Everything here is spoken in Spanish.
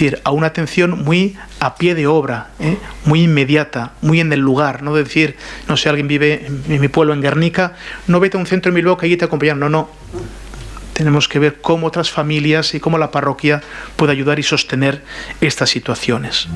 decir, a una atención muy a pie de obra, muy inmediata, muy en el lugar, no decir, no sé, alguien vive en mi pueblo, en Guernica, no vete a un centro en Bilbao que allí te acompañan, no. Tenemos que ver cómo otras familias y cómo la parroquia puede ayudar y sostener estas situaciones.